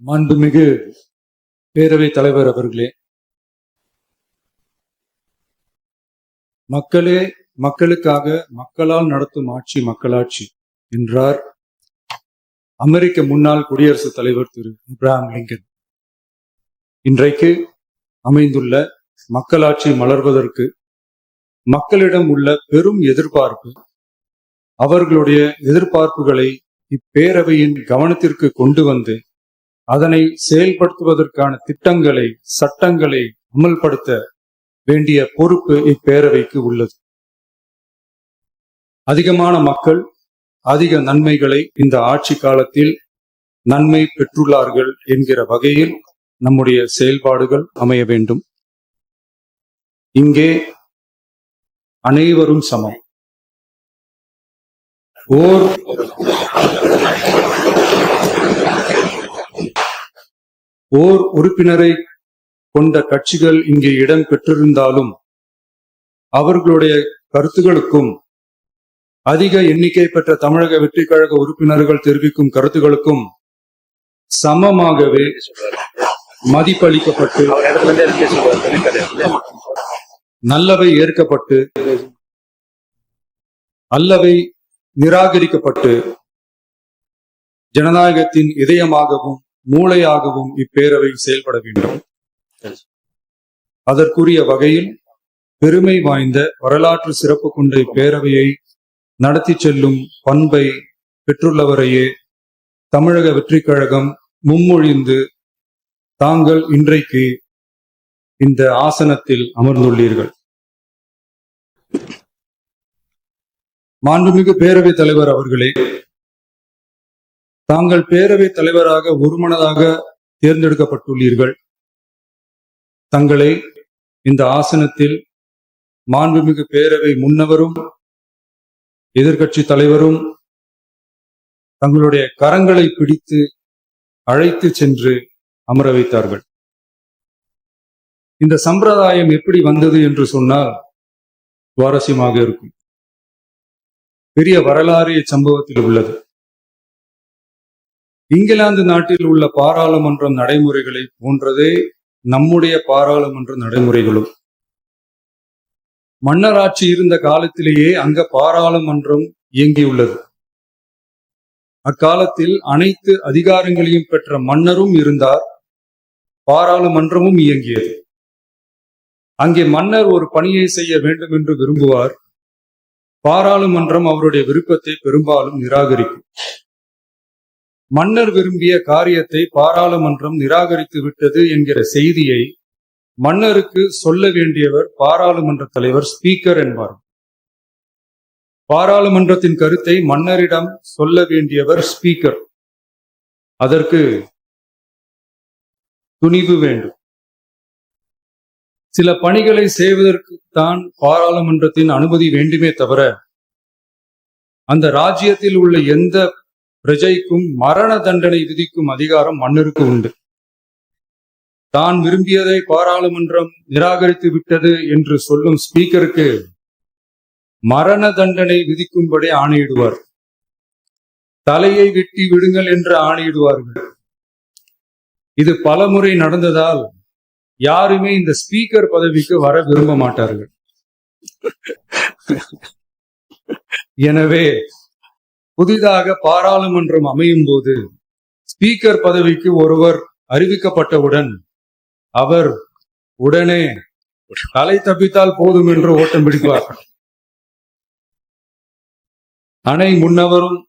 மாண்புமிகு பேரவைத் தலைவர் அவர்களே, மக்களே மக்களுக்காக மக்களால் நடத்தும் ஆட்சி மக்களாட்சி என்றார் அமெரிக்க முன்னாள் குடியரசுத் தலைவர் திரு ஆபிரகாம் லிங்கன். இன்றைக்கு அமைந்துள்ள மக்களாட்சி மலர்வதற்கு மக்களிடம் உள்ள பெரும் எதிர்பார்ப்பு, அவர்களுடைய எதிர்பார்ப்புகளை இப்பேரவையின் கவனத்திற்கு கொண்டு வந்து அதனை செயல்படுத்துவதற்கான திட்டங்களை, சட்டங்களை அமல்படுத்த வேண்டிய பொறுப்பு இப்பேரவைக்கு உள்ளது. அதிகமான மக்கள் அதிக நன்மைகளை இந்த ஆட்சி காலத்தில் நன்மை பெற்றுள்ளார்கள் என்கிற வகையில் நம்முடைய செயல்பாடுகள் அமைய வேண்டும். இங்கே அனைவரும் சமம். ஓர் உறுப்பினரை கொண்ட கட்சிகள் இங்கே இடம் பெற்றிருந்தாலும் அவர்களுடைய கருத்துகளுக்கும் அதிக எண்ணிக்கை பெற்ற தமிழக வெற்றிக் கழக உறுப்பினர்கள் தெரிவிக்கும் கருத்துகளுக்கும் சமமாகவே மதிப்பளிக்கப்பட்டு, நல்லவை ஏற்கப்பட்டு, அல்லவை நிராகரிக்கப்பட்டு, ஜனநாயகத்தின் இதயமாகவும் மூளையாகவும் இப்பேரவை செயல்பட வேண்டும். அதற்குரிய வகையில் பெருமை வாய்ந்த வரலாற்று சிறப்பு கொண்ட இப்பேரவையை நடத்தி செல்லும் பண்பை பெற்றுள்ளவரையே தமிழக வெற்றிக் கழகம் முன்மொழிந்து தாங்கள் இன்றைக்கு இந்த ஆசனத்தில் அமர்ந்துள்ளீர்கள். மாண்புமிகு பேரவைத் தலைவர் அவர்களே, தாங்கள் பேரவைத் தலைவராக ஒருமனதாக தேர்ந்தெடுக்கப்பட்டுள்ளீர்கள். தங்களை இந்த ஆசனத்தில் மாண்புமிகு பேரவை முன்னவரும் எதிர்க்கட்சி தலைவரும் தங்களுடைய கரங்களை பிடித்து அழைத்து சென்று அமர வைத்தார்கள். இந்த சம்பிரதாயம் எப்படி வந்தது என்று சொன்னால் சுவாரஸ்யமாக இருக்கும். பெரிய வரலாறு சம்பவத்தில் உள்ளது. இங்கிலாந்து நாட்டில் உள்ள பாராளுமன்ற நடைமுறைகளை போன்றதே நம்முடைய பாராளுமன்ற நடைமுறைகளும். மன்னராட்சி இருந்த காலத்திலேயே அங்க பாராளுமன்றம் இயங்கியுள்ளது. அக்காலத்தில் அனைத்து அதிகாரங்களையும் பெற்ற மன்னரும் இருந்தார், பாராளுமன்றமும் இயங்கியது. அங்கே மன்னர் ஒரு பணியை செய்ய வேண்டும் என்று விரும்புவார், பாராளுமன்றம் அவருடைய விருப்பத்தை பெரும்பாலும் நிராகரிக்கும். மன்னர் விரும்பிய காரியத்தை பாராளுமன்றம் நிராகரித்து விட்டது என்கிற செய்தியை மன்னருக்கு சொல்ல வேண்டியவர் பாராளுமன்ற தலைவர், ஸ்பீக்கர் என்பார். பாராளுமன்றத்தின் கருத்தை மன்னரிடம் சொல்ல வேண்டியவர் ஸ்பீக்கர். அதற்கு துணிவு வேண்டும். சில பணிகளை செய்வதற்கு தான் பாராளுமன்றத்தின் அனுமதி வேண்டுமே தவிர அந்த ராஜ்யத்தில் உள்ள எந்த பிரஜைக்கும் மரண தண்டனை விதிக்கும் அதிகாரம் மன்னருக்கு உண்டு. தான் விரும்பியதை பாராளுமன்றம் நிராகரித்து விட்டது என்று சொல்லும் ஸ்பீக்கருக்கு மரண தண்டனை விதிக்கும்படி ஆணையிடுவார். தலையை வெட்டி விடுங்கள் என்று ஆணையிடுவார்கள். இது பலமுறை நடந்ததால் யாருமே இந்த ஸ்பீக்கர் பதவிக்கு வர விரும்ப மாட்டார்கள். எனவே புதிதாக பாராளுமன்றம் அமையும் போது ஸ்பீக்கர் பதவிக்கு ஒருவர் அறிவிக்கப்பட்டவுடன் அவர் உடனே தலை தப்பித்தால் போதும் என்று ஓட்டம் பிடிப்பார். அணை முன்னவரும்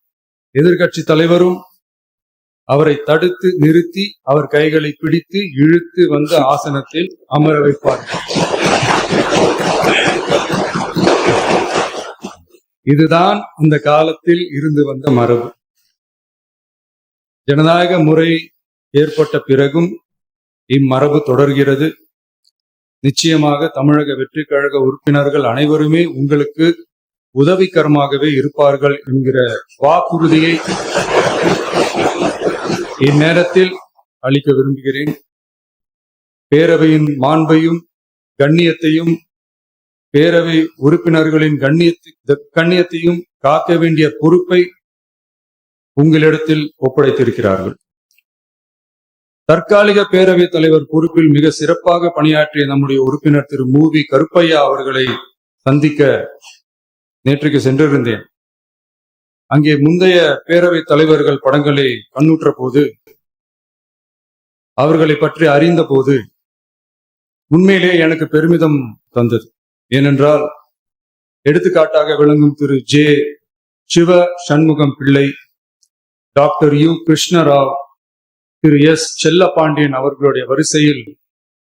எதிர்கட்சி தலைவரும் அவரை தடுத்து நிறுத்தி அவர் கைகளை பிடித்து இழுத்து வந்து ஆசனத்தில் அமர வைப்பார். இதுதான் அந்த காலத்தில் இருந்து வந்த மரபு. ஜனநாயக முறை ஏற்பட்ட பிறகும் இம்மரபு தொடர்கிறது. நிச்சயமாக தமிழக வெற்றிக் கழக உறுப்பினர்கள் அனைவருமே உங்களுக்கு உதவிகரமாகவே இருப்பார்கள் என்கிற வாக்குறுதியை இந்நேரத்தில் அளிக்க விரும்புகிறேன். பேரவையின் மாண்பையும் கண்ணியத்தையும், பேரவை உறுப்பினர்களின் கண்ணியத்தையும் காக்க வேண்டிய பொறுப்பை உங்களிடத்தில் ஒப்படைத்திருக்கிறார்கள். தற்காலிக பேரவைத் தலைவர் பொறுப்பில் மிக சிறப்பாக பணியாற்றிய நம்முடைய உறுப்பினர் திரு மூவி கருப்பையா அவர்களை சந்திக்க நேற்றுக்கு சென்றிருந்தேன். அங்கே முந்தைய பேரவைத் தலைவர்கள் படங்களை கண்ணுற்ற போது, அவர்களை பற்றி அறிந்த போது உண்மையிலே எனக்கு பெருமிதம் தந்தது. ஏனென்றால் எடுத்துக்காட்டாக விளங்கும் திரு ஜே சிவ சண்முகம் பிள்ளை, டாக்டர் யு கிருஷ்ணராவ், திரு எஸ் செல்லப்பாண்டியன் அவர்களுடைய வரிசையில்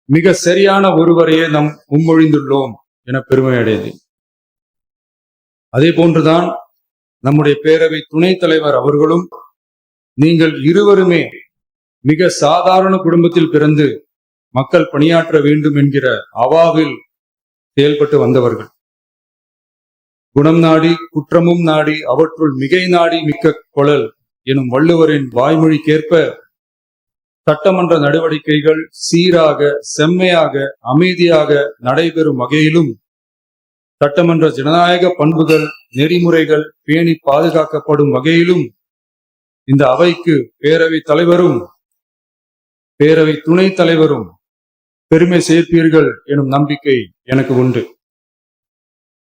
மிக சரியான ஒருவரையே நாம் முன்மொழிந்துள்ளோம் என பெருமை அடைந்தேன். அதே போன்றுதான் நம்முடைய பேரவை துணைத் தலைவர் அவர்களும் நீங்கள் இருவருமே மிக சாதாரண குடும்பத்தில் பிறந்து மக்கள் பணியாற்ற வேண்டும் என்கிற அவாவில் செயல்பட்டு வந்தவர்கள். குணம் நாடி குற்றமும் நாடி அவற்றுள் மிகை நாடி மிக்க கொளல் எனும் வள்ளுவரின் வாய்மொழிக்கேற்ப சட்டமன்ற நடவடிக்கைகள் சீராக, செம்மையாக, அமைதியாக நடைபெறும் வகையிலும் சட்டமன்ற ஜனநாயக பண்புகள், நெறிமுறைகள் பேணி பாதுகாக்கப்படும் வகையிலும் இந்த அவைக்கு பேரவை தலைவரும் பேரவை துணைத் தலைவரும் பெருமை சேர்ப்பீர்கள் எனும் நம்பிக்கை எனக்கு உண்டு.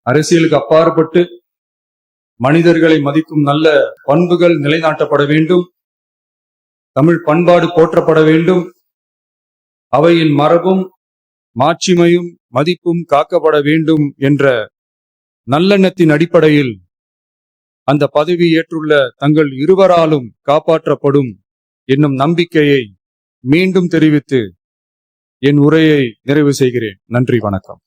அரசியலுக்கு அப்பாற்பட்டு மனிதர்களை மதிக்கும் நல்ல பண்புகள் நிலைநாட்டப்பட வேண்டும். தமிழ் பண்பாடு போற்றப்பட வேண்டும். அவையின் மரபும் மாட்சிமையும் மதிப்பும் காக்கப்பட வேண்டும் என்ற நல்லெண்ணத்தின் அடிப்படையில் அந்த பதவி ஏற்றுள்ள தங்கள் இருவராலும் காப்பாற்றப்படும் என்னும் நம்பிக்கையை மீண்டும் தெரிவித்து என் உரையை நிறைவு செய்கிறேன். நன்றி, வணக்கம்.